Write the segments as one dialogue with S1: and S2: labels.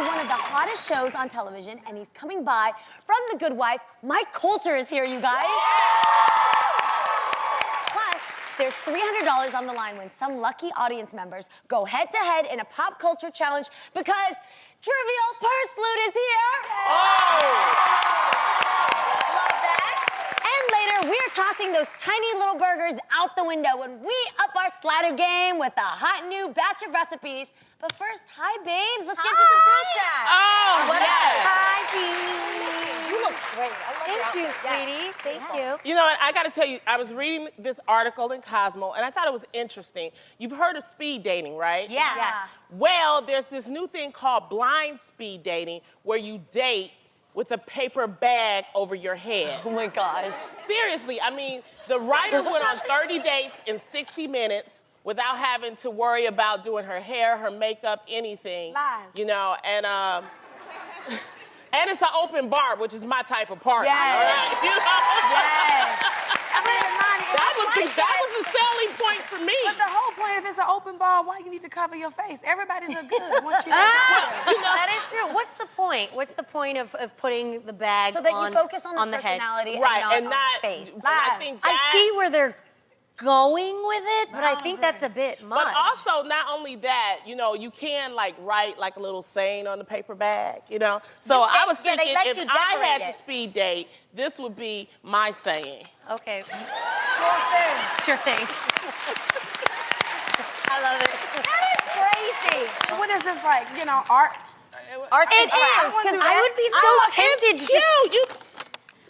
S1: on one of the hottest shows on television, and he's coming by from The Good Wife. Mike Colter is here, you guys. Plus, there's $300 on the line when some lucky audience members go head-to-head in a pop culture challenge because Trivial Purse Loot is here. Love that. And later, we're tossing those tiny little burgers out the window when we up our slather game with a hot new batch of recipes. But first, hi, babes. Let's get to some food chat.
S2: Oh,
S1: what
S2: yes.
S1: Hi, Dee. You look great. I love your
S3: Thank you,
S1: outfit.
S3: sweetie. Thank you.
S2: You know what? I got to tell you, I was reading this article in Cosmo, and I thought it was interesting. You've heard of speed dating, right?
S1: Yeah.
S3: Yes.
S2: Well, there's this new thing called blind speed dating, where you date with a paper bag over your head.
S1: Oh, my gosh.
S2: Seriously, I mean, the writer went on 30 dates in 60 minutes without having to worry about doing her hair, her makeup, anything.
S4: Lies.
S2: You know, and it's an open bar, which is my type of party.
S1: Yes.
S2: All right? You know?
S1: Yes.
S4: I mean,
S2: That was the selling point for me.
S4: But the whole point, if it's an open bar, why you need to cover your face? Everybody look good once you
S3: That is true. What's the point? What's the point of putting the bag
S1: So that you focus on the
S3: the head?
S1: personality
S2: Right,
S1: and not on the face.
S2: and I think
S3: I
S2: that,
S3: see where they're going with it, but I think that's a bit much.
S2: But also, not only that, you know, you can like write like a little saying on the paper bag, you know. So I was
S1: yeah, they
S2: thinking,
S1: let
S2: if
S1: you
S2: I had
S1: decorate
S2: to
S1: it.
S2: speed date, this would be my saying.
S3: Okay.
S4: Sure thing.
S3: Sure thing. I love it.
S1: That is crazy.
S4: What is this like, you know, art?
S1: Art
S4: I
S1: and
S4: wanna
S1: crafts.
S4: do
S3: I
S4: that.
S3: would be so tempted to just...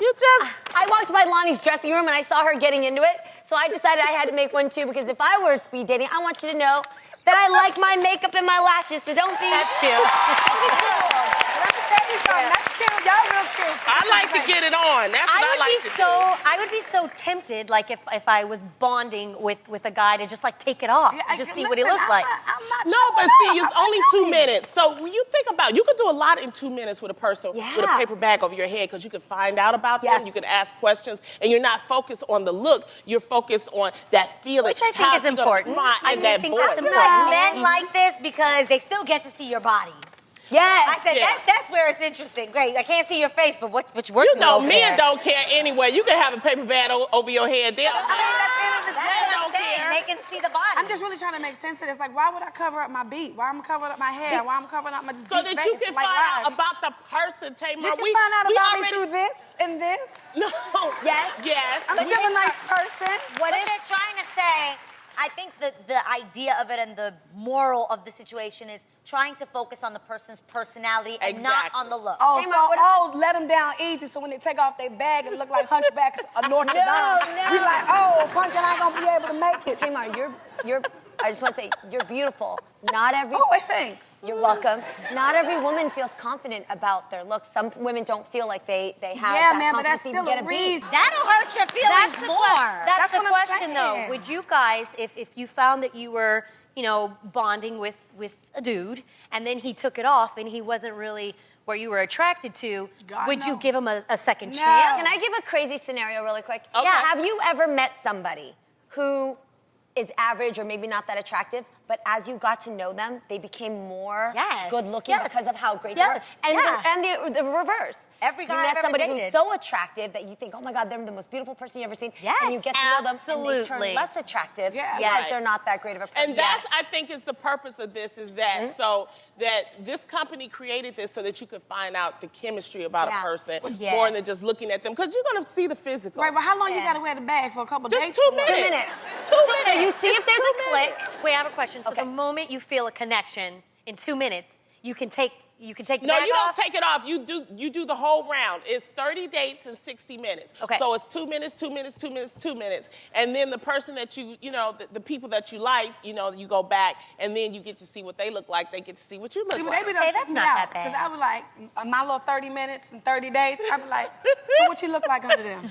S2: You just
S1: I walked by Lonnie's dressing room and I saw her getting into it, so I decided I had to make one too, because if I were speed dating, I want you to know that I like my makeup and my lashes, so don't be...
S3: That's cute.
S1: Don't be cool.
S4: Let me tell you something. That's cute. Y'all real cute.
S2: I like to get it on. That's what I like to do.
S3: I would be so tempted, like if I was bonding with a guy, to just like take it off,
S4: Yeah,
S3: and just see what he looked like.
S4: I'm not
S2: No,
S4: showing
S2: but see,
S4: up.
S2: it's
S4: I'm
S2: only
S4: telling
S2: 2
S4: you.
S2: minutes. So when you think about, you could do a lot in 2 minutes with a person with a
S1: Yeah.
S2: paper bag over your head, because you could find out about
S1: Yes.
S2: them, you could ask questions, and you're not focused on the look. You're focused on that feeling.
S3: Which I think
S2: How's
S3: is
S2: he gonna
S3: important.
S2: smile,
S3: I
S2: and
S3: do
S2: that
S3: think
S2: voice.
S3: that's important.
S5: Men like this because they still get to see your body.
S1: Yes.
S5: I said
S2: Yeah.
S5: that's where it's interesting. Great, I can't see your face, but which
S2: You
S5: working
S2: know,
S5: over
S2: men
S5: there?
S2: don't care anyway. You can have a paper bag over your head.
S4: I mean, at the end of the
S5: That's
S4: day,
S5: what I'm
S2: don't
S5: saying.
S2: care.
S5: They can see the body.
S4: I'm just really trying to make sense of this. Like, why would I cover up my beat? Why I'm covering up my hair? Why I'm covering up my just
S2: So
S4: beat
S2: that
S4: face?
S2: you can
S4: like
S2: find
S4: lies.
S2: out about the person, Tamar.
S4: You can find out
S2: we
S4: about me
S2: already-
S4: through this and this.
S2: No.
S1: Yes.
S2: Yes.
S4: I'm still a nice person.
S5: What they're trying to say, I think that the idea of it and the moral of the situation is trying to focus on the person's personality and not
S2: Exactly.
S5: on the look.
S4: Oh,
S1: Tamar,
S4: so
S1: what-
S4: let them down easy. So when they take off their bag and look like hunchbacks of Notre Dame,
S1: no.
S4: we like, oh, punk and I ain't gonna be able to make it.
S1: Tamar, you're. I just want to say you're beautiful. Not every.
S4: Oh, thanks.
S1: You're welcome. Not every woman feels confident about their looks. Some women don't feel like they have
S4: Yeah,
S1: that
S4: man, but that's
S1: confidence to
S4: still
S1: get
S4: a
S1: a beat.
S4: read.
S5: That'll hurt your feelings more.
S3: That's
S4: That's
S3: the
S4: what I'm
S3: question, though.
S4: saying.
S3: Would you guys, if you found that you were, you know, bonding with a dude, and then he took it off and he wasn't really what you were attracted to,
S4: God,
S3: would you
S4: no.
S3: give him a second
S4: No.
S3: chance?
S1: Can I give a crazy scenario really quick?
S2: Okay.
S1: Yeah. Have you ever met somebody who is average or maybe not that attractive, but as you got to know them, they became more
S5: Yes.
S1: good looking
S5: Yes.
S1: because of how great
S5: Yes.
S1: they were?
S5: Yeah.
S1: And the reverse.
S5: Every guy
S1: you
S5: I've
S1: met
S5: ever
S1: somebody
S5: dated.
S1: who's so attractive that you think, oh my God, they're the most beautiful person you've ever seen.
S5: Yes.
S1: And you get to know them and they
S3: Absolutely.
S1: turn less attractive
S4: Yeah.
S1: because
S2: Yes.
S1: they're not that great of a person.
S2: And that's, I think, is the purpose of this, is that so that this company created this so that you could find out the chemistry about
S1: Yeah.
S2: a person
S5: Yeah.
S2: more than just looking at them, because you're going to see the physical.
S4: Right, but how long you
S1: Yeah.
S4: gotta wear the bag for? A couple
S2: Just
S4: days?
S2: 2 minutes.
S1: 2 minutes.
S2: 2 minutes.
S1: So you see if there's a click.
S3: Wait, I have a question. So
S1: Okay.
S3: the moment you feel a connection in 2 minutes, you can take the
S2: No,
S3: bag
S2: you
S3: off?
S2: don't take it off. You do the whole round. It's 30 dates in 60 minutes.
S3: Okay.
S2: So it's 2 minutes, 2 minutes, 2 minutes, 2 minutes. And then the person that you know, the people that you like, you know, you go back and then you get to see what they look like. They get to see what you look
S4: See, but
S2: like.
S4: they be done
S5: Hey,
S4: kick
S5: that's
S4: me
S5: not
S4: out.
S5: that bad.
S4: Because I was like, my little 30 minutes and 30 days, I be like, so what you look like under them?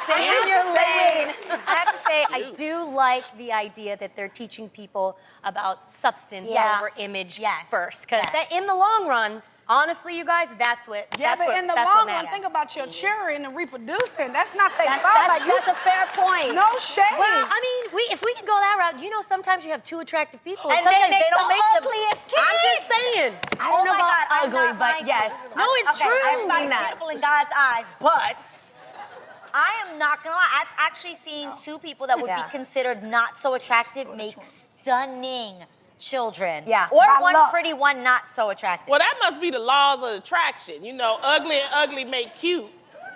S1: Stay in your lane.
S3: I have to say, I do like the idea that they're teaching people about substance
S5: Yes.
S3: over image
S5: Yes.
S3: first. Because
S5: Yes.
S3: in the long run, Honestly, you guys, that's what.
S4: Yeah,
S3: that's
S4: but
S3: what,
S4: in the
S3: that's
S4: long
S3: what
S4: run,
S3: matters.
S4: think about your children and reproducing. That's not their fault. Like
S1: That's a fair point.
S4: no shade.
S3: Well, I mean, if we can go that route, you know, sometimes you have two attractive people,
S5: And
S3: sometimes
S5: they make
S3: don't
S5: the
S3: make
S5: ugliest kids.
S3: I'm just saying.
S1: I don't know
S5: my
S1: about
S5: God, I'm
S1: ugly,
S5: not
S1: but
S5: lying.
S1: yes.
S3: No, it's
S5: Okay,
S3: true.
S5: everybody's
S1: That.
S5: beautiful in God's eyes, but I am not gonna lie. I've actually seen two people that would
S1: Yeah.
S5: be considered not so attractive make stunning children.
S1: Yeah.
S5: Or
S4: By
S5: one
S4: luck.
S5: pretty, one not so attractive.
S2: Well, that must be the laws of attraction. You know, ugly and ugly make cute.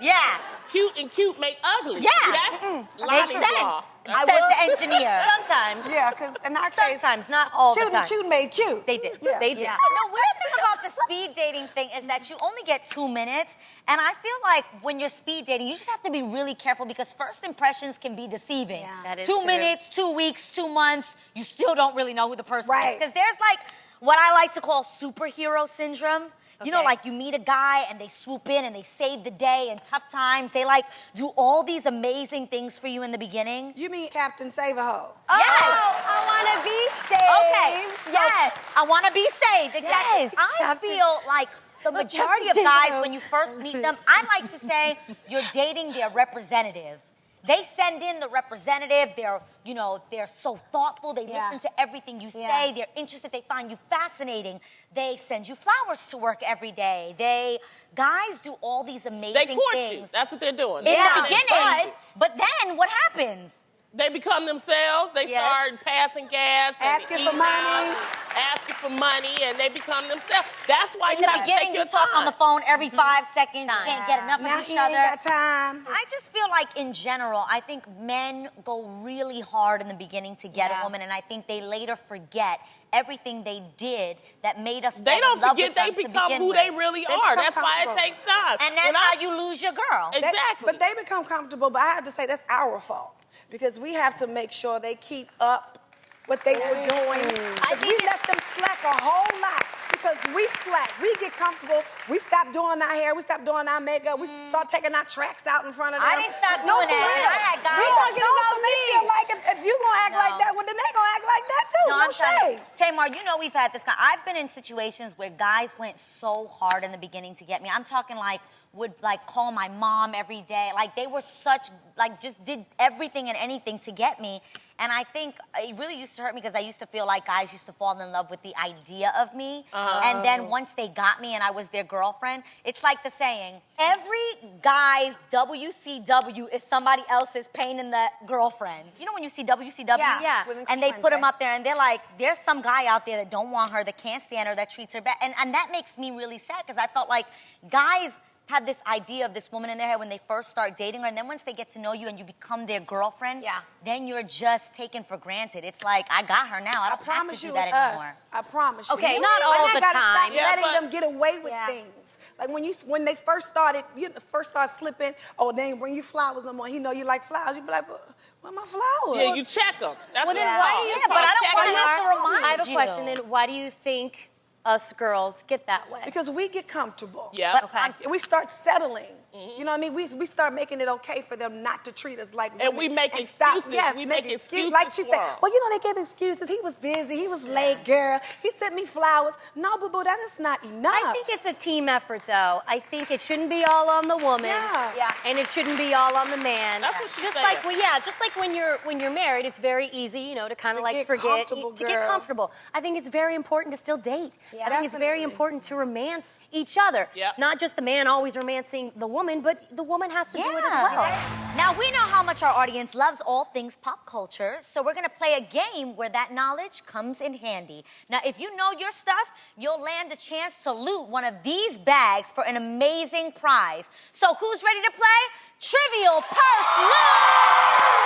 S5: Yeah.
S2: Cute and cute make ugly.
S5: Yeah.
S2: See, that's
S5: Makes
S2: Lonnie's
S5: sense.
S2: law.
S5: Says the engineer.
S3: Sometimes.
S4: Yeah, because in our case,
S3: Sometimes, not all
S4: cute
S3: the time.
S4: and cute made cute.
S3: They did.
S4: Yeah.
S3: They did.
S1: Yeah.
S5: The weird thing about the speed dating thing is that you only get 2 minutes. And I feel like when you're speed dating, you just have to be really careful because first impressions can be deceiving.
S1: Yeah.
S3: That is
S5: 2
S3: true.
S5: minutes, 2 weeks, 2 months, you still don't really know who the person is.
S4: Right.
S5: Because there's like what I like to call superhero syndrome. You know,
S3: Okay.
S5: like you meet a guy and they swoop in and they save the day in tough times. They like do all these amazing things for you in the beginning.
S4: You mean Captain Save-A-Ho?
S1: Oh,
S5: Yes.
S1: I want to be saved.
S5: Okay. So
S1: Yes.
S5: I want to be saved. Exactly.
S1: Yes,
S5: I
S3: Captain.
S5: feel like the majority of guys, when you first meet them, I like to say you're dating their representative. They send in the representative. They're, you know, they're so thoughtful. They
S1: Yeah.
S5: listen to everything you say.
S1: Yeah.
S5: They're interested. They find you fascinating. They send you flowers to work every day. Guys do all these amazing
S2: They court you.
S5: things
S2: That's what they're doing.
S5: in
S1: Yeah,
S5: the beginning.
S1: but-
S5: But then what happens?
S2: They become themselves. They
S3: Yes.
S2: start passing gas, and
S4: Asking for
S2: eating
S4: money.
S2: out, asking for money, and they become themselves. That's why
S5: In
S2: you
S5: the
S2: have to
S5: beginning,
S2: take
S5: you
S2: your
S5: talk
S2: time.
S5: on the phone every 5 seconds. You can't get enough
S4: Now
S5: of each
S4: he ain't
S5: other.
S4: got time.
S5: I just feel like in general, I think men go really hard in the beginning to get
S1: Yeah.
S5: a woman, and I think they later forget everything they did that made us
S2: They
S5: fall
S2: don't
S5: in love
S2: forget
S5: with them
S2: they
S5: to
S2: become
S5: begin
S2: who
S5: with.
S2: they really
S4: They
S2: are.
S4: become
S2: That's why it
S4: comfortable.
S2: takes time.
S5: And that's
S2: When
S5: how
S2: I-
S5: you lose your girl.
S4: They-
S2: Exactly.
S4: But they become comfortable, but I have to say that's our fault because we have to make sure they keep up what they were doing.
S3: I
S4: 'Cause
S3: think
S4: we let them slack a whole lot because we slack. We get comfortable. We stop doing our hair. We stop doing our makeup. We start taking our tracks out in front of them.
S5: I didn't stop
S4: No,
S5: doing
S4: for
S5: that.
S4: real.
S5: I had guys
S4: No,
S5: talking
S4: no,
S5: about
S4: so they
S5: me.
S4: feel like if you gonna act
S5: No.
S4: like that, well, then they gonna act like that too. No
S5: I'm telling
S4: shade.
S5: you. Tamar, you know we've had this kind. I've been in situations where guys went so hard in the beginning to get me. I'm talking like would like call my mom every day. Like they were such like just did everything and anything to get me. And I think it really used to hurt me because I used to feel like guys used to fall in love with the idea of me. And then once they got me and I was their girlfriend, it's like the saying, every guy's WCW is somebody else's pain in the girlfriend. You know when you see WCW?
S1: Yeah.
S3: Yeah.
S1: Women
S5: And they
S1: Crush
S5: put them
S1: Wednesday.
S5: up there and they're like, there's some guy out there that don't want her, that can't stand her, that treats her bad. And that makes me really sad because I felt like guys have this idea of this woman in their head when they first start dating her, and then once they get to know you and you become their girlfriend,
S1: Yeah.
S5: then you're just taken for granted. It's like, I got her now. I
S4: I
S5: don't
S4: promise
S5: have to
S4: you
S5: do that
S4: with
S5: anymore.
S4: us. I promise you.
S3: Okay,
S4: You
S3: not
S4: know,
S3: all
S4: and I
S3: the
S4: gotta
S3: time.
S4: Stop
S2: Yeah,
S4: letting
S2: but-
S4: them get away with
S1: Yeah.
S4: things. Like when they first started, first started slipping. Oh, they ain't bring you flowers no more. He know you like flowers. You be like, where my flowers?
S2: Yeah, you check them. That's
S3: Well,
S2: what
S3: then
S2: it's
S3: why
S2: called.
S3: do you
S5: Yeah, but I don't
S2: Check
S5: want
S2: 'em.
S5: to have to remind
S3: I have a
S5: you.
S3: question. Then why do you think us girls get that way?
S4: Because we get comfortable.
S2: Yeah.
S5: But
S3: Okay.
S5: I'm-
S4: We start settling. You know what I mean? We start making it okay for them not to treat us like women.
S2: And we make
S4: stop-
S2: excuses.
S4: Yes,
S2: We
S4: make
S2: make
S4: excuses.
S2: excuses
S4: Like she
S2: for
S4: said,
S2: 'em.
S4: well, you know, they give excuses. He was busy. He was late, girl. He sent me flowers. No, boo-boo, that is not enough.
S3: I think it's a team effort, though. I think it shouldn't be all on the woman.
S4: Yeah.
S3: And it shouldn't be all on the man.
S2: That's what she's
S3: just
S2: saying.
S3: like just like when you're married, it's very easy, you know, to kind
S4: To
S3: of like
S4: get
S3: forget
S4: comfortable,
S3: to get
S4: girl.
S3: comfortable. I think it's very important to still date. I think it's very
S4: Definitely.
S3: important to romance each other.
S2: Yep.
S3: Not just the man always romancing the woman, but the woman has to do it as well.
S5: Now, we know how much our audience loves all things pop culture, so we're going to play a game where that knowledge comes in handy. Now, if you know your stuff, you'll land a chance to loot one of these bags for an amazing prize. So, who's ready to play? Trivial Purse Loot!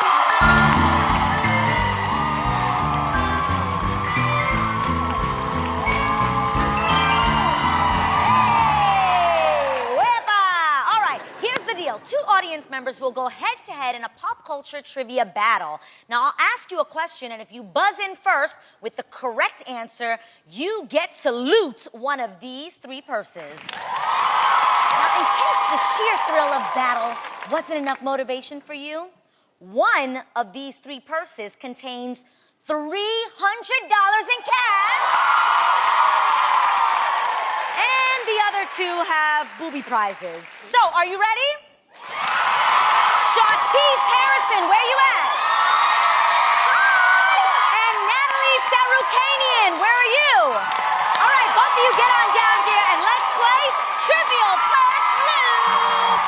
S5: Hey, wepa! All right, here's the deal. Two audience members will go head to head in a pop culture trivia battle. Now, I'll ask you a question, and if you buzz in first with the correct answer, you get to loot one of these three purses. Now, in case the sheer thrill of battle wasn't enough motivation for you, one of these three purses contains $300 in cash. And the other two have booby prizes. So, are you ready? Shantice Harrison, where you at? Hi! And Natalie Sarukanian, where are you? All right, both of you get on down here and let's play Trivial Purse Loop.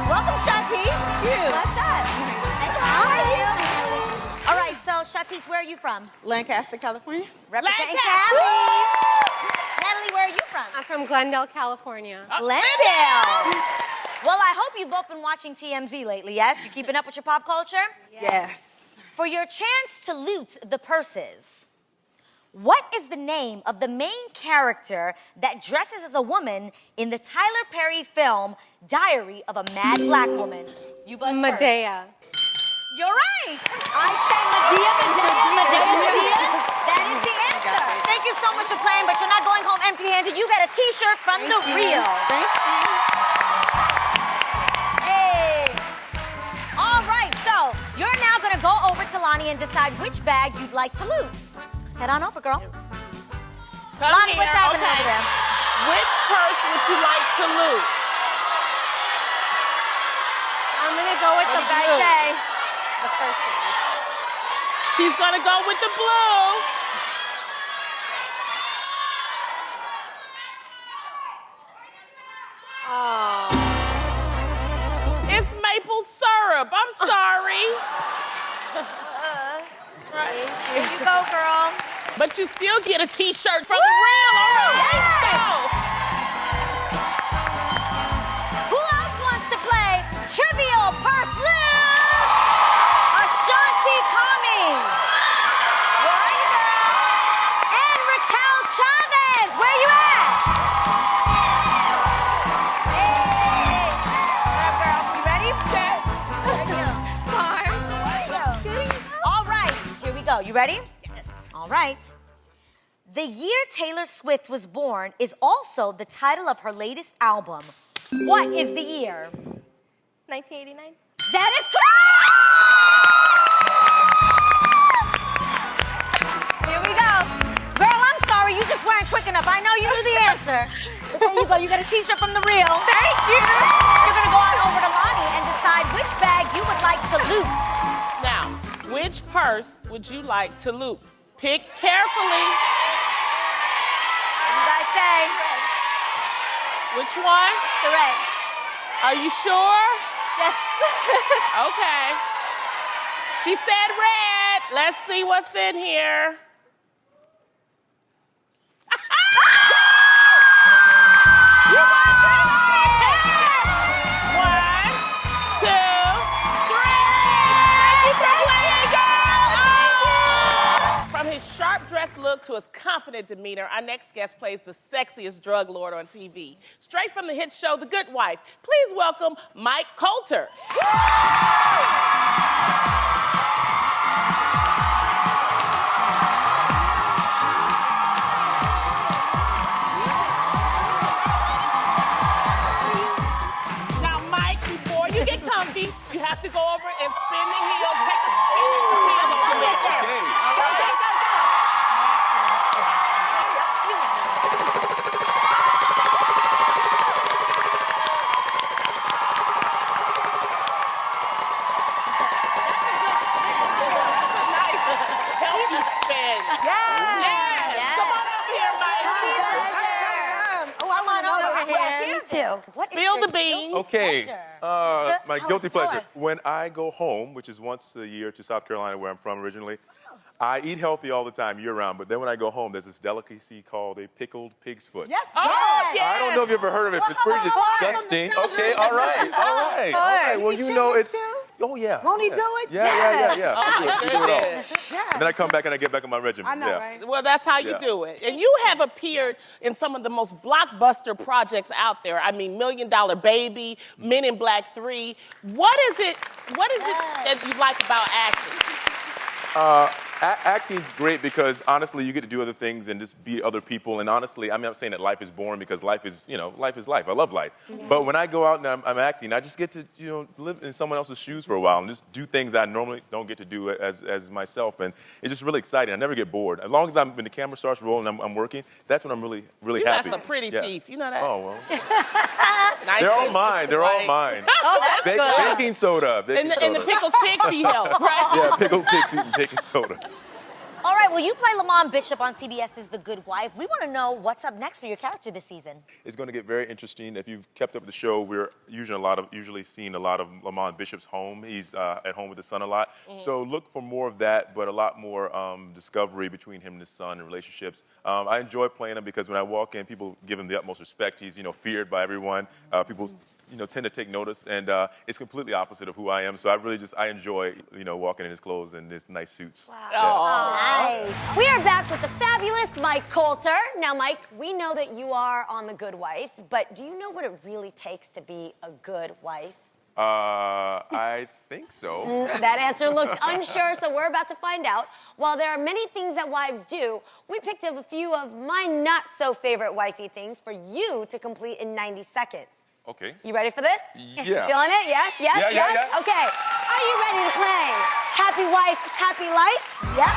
S5: Welcome, Shantice. What's up? How are you? All right, so Shantice, where are you from?
S6: Lancaster, California.
S5: Representing
S2: Lancaster.
S5: Cali. Natalie, where are you from?
S6: I'm from Glendale, California.
S5: Glendale. Well, I hope you've both been watching TMZ lately, yes? You keeping up with your pop culture?
S6: Yes.
S5: For your chance to loot the purses, what is the name of the main character that dresses as a woman in the Tyler Perry film Diary of a Mad Black Woman? You buzz first.
S6: Medea.
S5: You're right. I say Medea. That is the answer. Thank you so much for playing, but you're not going home empty-handed. You got a T-shirt from The Real.
S6: Thank you.
S5: Hey. All right, so you're now going to go over to Lonnie and decide which bag you'd like to loot. Head on over, girl.
S2: Come
S5: Lonnie,
S2: here.
S5: what's happening
S2: Okay.
S5: over there?
S2: Which purse would you like to loot?
S6: I'm gonna go with
S5: What
S6: the
S5: did you
S6: blue.
S5: say?
S6: The first one.
S2: She's gonna go with the blue.
S6: Oh.
S2: It's maple syrup. I'm sorry. Right.
S5: Here you go, girl.
S2: But you still get a T-shirt from The Real. All right.
S5: Yes. Who else wants to play Trivial Purse Loop? Ashanti Kami. Where are you, girl? And Raquel Chavez. Where you at? Hey. What up, girl? You ready? Yes. All right. Here we go. You ready? Yes. All right. The year Taylor Swift was born is also the title of her latest album. What is the year?
S6: 1989.
S5: That is correct! Here we go. Girl, I'm sorry, you just weren't quick enough. I know you knew the answer. But there you go, you got a T-shirt from The Real.
S6: Thank you.
S5: You're gonna go on over to Lonnie and decide which bag you would like to loot.
S2: Now, which purse would you like to loot? Pick carefully.
S5: What do you guys say?
S2: Which one?
S5: The red.
S2: Are you sure?
S5: Yes.
S2: Okay. She said red. Let's see what's in here. You won 1, 2, 3. Thank you for playing, girl. Oh. From his sharp dress look to his confident demeanor, our next guest plays the sexiest drug lord on TV. Straight from the hit show The Good Wife, please welcome Mike Colter. Now, Mike, before you get comfy, you have to go over and spin the heel. Take a spin at the heel over there. Help you spin. Yes. Come on over here, Mike.
S4: Oh, I want to know.
S5: Yes, me too. What is
S2: Spill
S5: your
S2: the beans.
S7: Okay,
S5: pleasure?
S7: my
S5: Tell
S7: guilty
S5: us, tell
S7: pleasure.
S5: us.
S7: When I go home, which is once a year to South Carolina, where I'm from originally, I eat healthy all the time, year-round. But then when I go home, there's this delicacy called a pickled pig's foot.
S4: Yes,
S2: Oh,
S4: yes.
S7: I don't know if you've ever heard of it. It's pretty disgusting. Okay, all right, all right. All right. Well, you know it's. Oh yeah.
S4: Won't he
S7: yeah.
S4: do it?
S7: Yeah,
S4: Yes.
S7: yeah.
S2: Oh, my
S7: We do it all.
S2: goodness.
S7: And then I come back and I get back on my regimen.
S4: I know,
S7: yeah.
S4: right?
S2: Well, that's how you
S7: Yeah.
S2: do it. And you have appeared in some of the most blockbuster projects out there. I mean, $1 Million Baby, Men in Black 3. What is it that you like about acting?
S7: Acting's great because honestly, you get to do other things and just be other people. And honestly, I'm not saying that life is boring because life is life. I love life. But when I go out and I'm acting, I just get to, live in someone else's shoes for a while and just do things I normally don't get to do as myself. And it's just really exciting. I never get bored. As long as when the camera starts rolling and I'm working, that's when I'm really, really
S2: You
S7: happy.
S2: got some pretty teeth. You know that?
S7: Oh, well.
S2: Nice
S7: They're all
S2: teeth.
S7: mine. They're all mine.
S3: Oh, that's good.
S7: Baking soda.
S2: And the pickles pig feet help, right?
S7: Yeah, pickled pig feet and baking soda.
S5: All right, well, you play Lamont Bishop on CBS's The Good Wife. We want to know what's up next for your character this season.
S7: It's going to get very interesting. If you've kept up with the show, we're usually seeing a lot of Lamont Bishop's home. He's at home with his son a lot. So look for more of that, but a lot more discovery between him and his son and relationships. I enjoy playing him because when I walk in, people give him the utmost respect. He's feared by everyone. People tend to take notice, and it's completely opposite of who I am. So I enjoy walking in his clothes and his nice suits.
S1: Wow.
S7: Yeah.
S1: Nice. We are back with the fabulous Mike Colter. Now, Mike, we know that you are on The Good Wife, but do you know what it really takes to be a good wife?
S7: I think so.
S1: That answer looked unsure, so we're about to find out. While there are many things that wives do, we picked up a few of my not-so-favorite wifey things for you to complete in 90 seconds.
S7: Okay.
S1: You ready for this?
S7: Yeah.
S1: Feeling it? Yes, yes,
S7: Yeah,
S1: yes?
S7: yeah.
S1: Okay. Are you ready to play Happy Wife, Happy Life? Yep.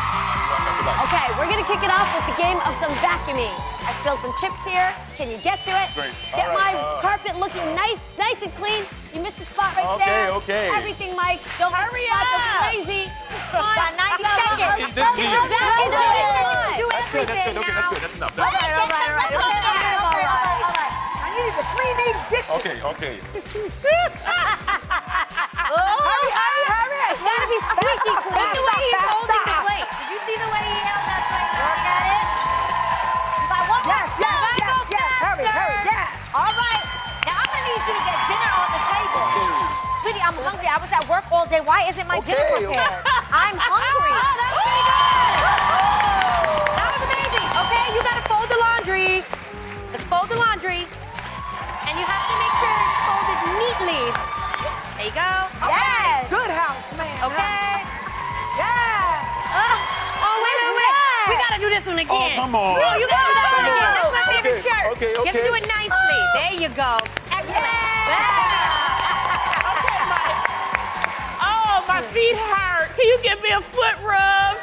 S1: Okay, we're gonna kick it off with the game of some vacuuming. I spilled some chips here. Can you get to it?
S7: Great.
S1: Get
S7: All right.
S1: my carpet looking nice and clean. You missed the spot right there.
S7: Okay.
S1: Everything, Mike. Don't
S2: Hurry
S1: miss the spot.
S2: up.
S1: That's lazy. Come on.
S5: Got 90 seconds.
S1: Get your back into it. Do
S7: That's good,
S1: everything
S7: that's
S1: now.
S7: good, that's enough.
S1: All right.
S4: I need to clean these dishes.
S7: Okay.
S4: Hurry.
S1: You gotta be squeaky clean.
S3: Look the way he's
S4: Stop.
S3: holding the plate. Did you see the way he held that plate?
S5: Look at it. You got one more.
S4: Yes. Hurry. Yes.
S5: All right. Now I'm gonna need you to get dinner on the table. Sweetie, I'm hungry. I was at work all day. Why isn't my dinner prepared? I'm hungry.
S3: Oh, that was pretty good. That was amazing. Okay, you gotta fold the laundry. Let's fold the laundry. And you have to make sure it's folded neatly. There you go. Yes.
S4: Good house, man.
S3: Okay.
S4: Yeah.
S3: Oh, wait. We gotta do this one again.
S7: Oh, come on.
S3: No, you gotta do that one again. That's my favorite
S7: Okay,
S3: shirt.
S7: okay,
S3: You have to
S7: okay.
S3: do it nicely. There you go. Excellent.
S2: Oh, my feet hurt. Can you give me a foot rub?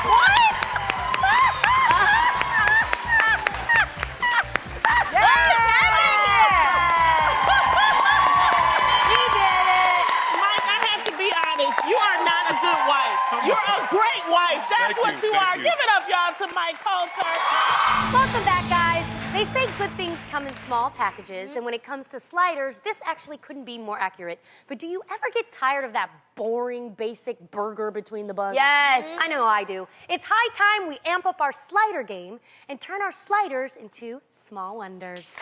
S5: What?
S2: Mike, I have to be honest. You are not a good wife. You're a great wife. That's
S7: Thank
S2: what
S7: you,
S2: you
S7: thank
S2: are.
S7: you.
S2: Give it up, y'all, to Mike Colter.
S3: Welcome back, guys. They say good things come in small packages, and when it comes to sliders, this actually couldn't be more accurate. But do you ever get tired of that boring, basic burger between the buns?
S1: Yes.
S3: I know I do. It's high time we amp up our slider game and turn our sliders into small wonders.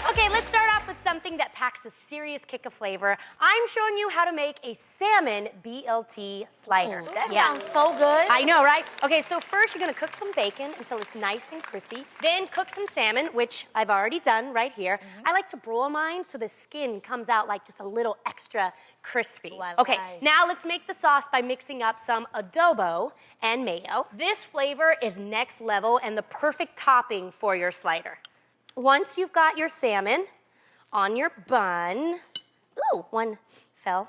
S3: Okay, let's start off with something that packs a serious kick of flavor. I'm showing you how to make a salmon BLT slider.
S5: That sounds so good.
S3: I know, right? Okay, so first you're gonna cook some bacon until it's nice and crispy. Then cook some salmon, which I've already done right here. I like to broil mine so the skin comes out like just a little extra crispy.
S5: Ooh, I
S3: Okay,
S5: like.
S3: now let's make the sauce by mixing up some adobo and mayo. This flavor is next level and the perfect topping for your slider. Once you've got your salmon on your bun, ooh, one fell.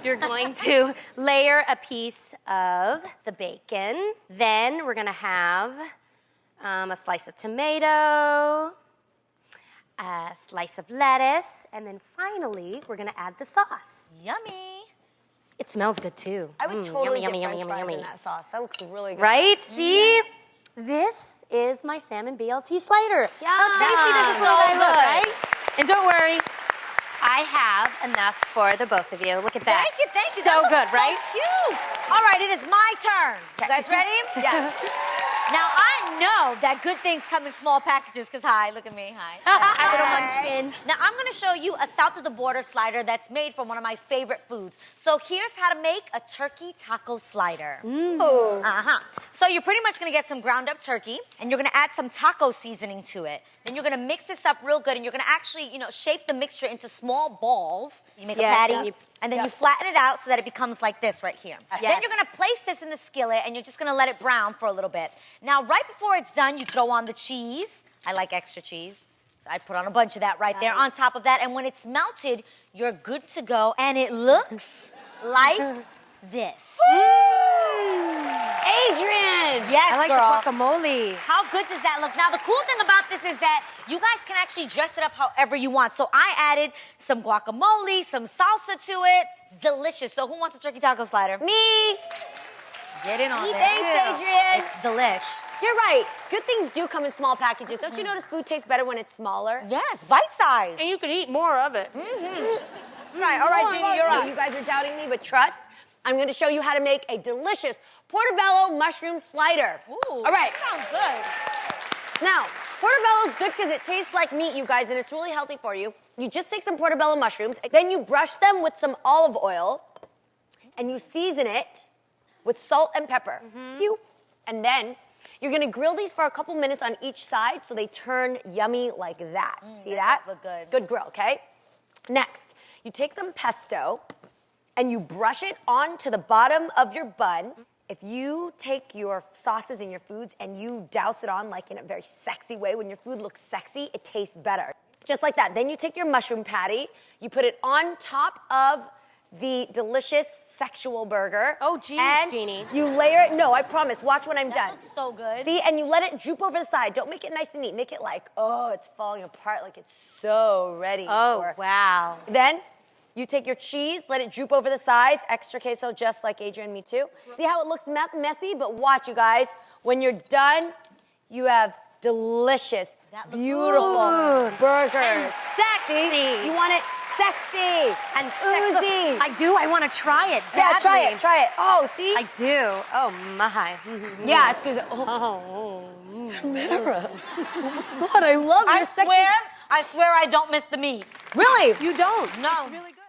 S3: You're going to layer a piece of the bacon. Then we're gonna have a slice of tomato, a slice of lettuce, and then finally, we're gonna add the sauce.
S5: Yummy.
S3: It smells good too.
S1: I would totally
S3: yummy,
S1: get
S3: yummy,
S1: French
S3: yummy,
S1: fries
S3: yummy.
S1: in that sauce. That looks really good.
S3: Right? See? This is my salmon BLT slider. How tasty does this
S5: So
S3: little guy look,
S5: good.
S3: right? And don't worry, I have enough for the both of you. Look at that.
S5: Thank you.
S3: So
S5: That looks
S3: good, right?
S5: So cute. All right, it is my turn. You guys ready?
S1: Yeah.
S5: Now, I know that good things come in small packages, because hi, look at me, hi.
S3: Hi, little munchkin.
S5: Now, I'm gonna show you a south of the border slider that's made from one of my favorite foods. So here's how to make a turkey taco slider. So you're pretty much gonna get some ground up turkey, and you're gonna add some taco seasoning to it. Then you're gonna mix this up real good, and you're gonna actually, shape the mixture into small balls. You make a patty. And then you flatten it out so that it becomes like this right here. Then you're gonna place this in the skillet and you're just gonna let it brown for a little bit. Now, right before it's done, you throw on the cheese. I like extra cheese. So I put on a bunch of that right there on top of that. And when it's melted, you're good to go. And it looks like this.
S1: Adrian!
S5: Yes,
S3: I like
S5: girl.
S3: the guacamole.
S5: How good does that look? Now, the cool thing about this is that you guys can actually dress it up however you want. So I added some guacamole, some salsa to it. It's delicious. So who wants a turkey taco slider?
S1: Me!
S5: Get in on this.
S1: Thanks, Adrian.
S5: It's delish.
S1: You're right. Good things do come in small packages. Don't you notice food tastes better when it's smaller?
S5: Yes, bite size.
S3: And you can eat more of it.
S5: Right, all right, Jeannie, you're
S1: No,
S5: up.
S1: you guys are doubting me, but trust. I'm going to show you how to make a delicious portobello mushroom slider.
S5: Ooh,
S1: all right.
S5: that sounds good.
S1: Now, portobello's good because it tastes like meat, you guys, and it's really healthy for you. You just take some portobello mushrooms, then you brush them with some olive oil, and you season it with salt and pepper. Phew. And then you're gonna grill these for a couple minutes on each side so they turn yummy like that. See that?
S5: look good.
S1: Good grill, okay? Next, you take some pesto and you brush it onto the bottom of your bun. If you take your sauces and your foods and you douse it on like in a very sexy way, when your food looks sexy, it tastes better. Just like that. Then you take your mushroom patty, you put it on top of the delicious sexual burger.
S3: Oh, geez,
S1: and
S3: Jeannie.
S1: you layer it. No, I promise. Watch when I'm done.
S5: That looks so good.
S1: See, and you let it droop over the side. Don't make it nice and neat. Make it like, oh, it's falling apart, like it's so ready.
S3: Oh,
S1: for...
S3: wow.
S1: Then you take your cheese, let it droop over the sides, extra queso, just like Adrian, me too. See how it looks messy? But watch, you guys. When you're done, you have delicious, beautiful burgers.
S3: And sexy.
S1: See? You want it sexy
S3: And
S1: oozy.
S3: I do. I want to try it.
S1: Yeah, try
S3: badly.
S1: it, try it. Oh, see?
S3: I do. Oh, my.
S1: Yeah, it's because. Samara. God, I love your sexy.
S5: I swear I don't miss the meat.
S1: Really?
S3: You don't.
S5: No.
S3: It's really good.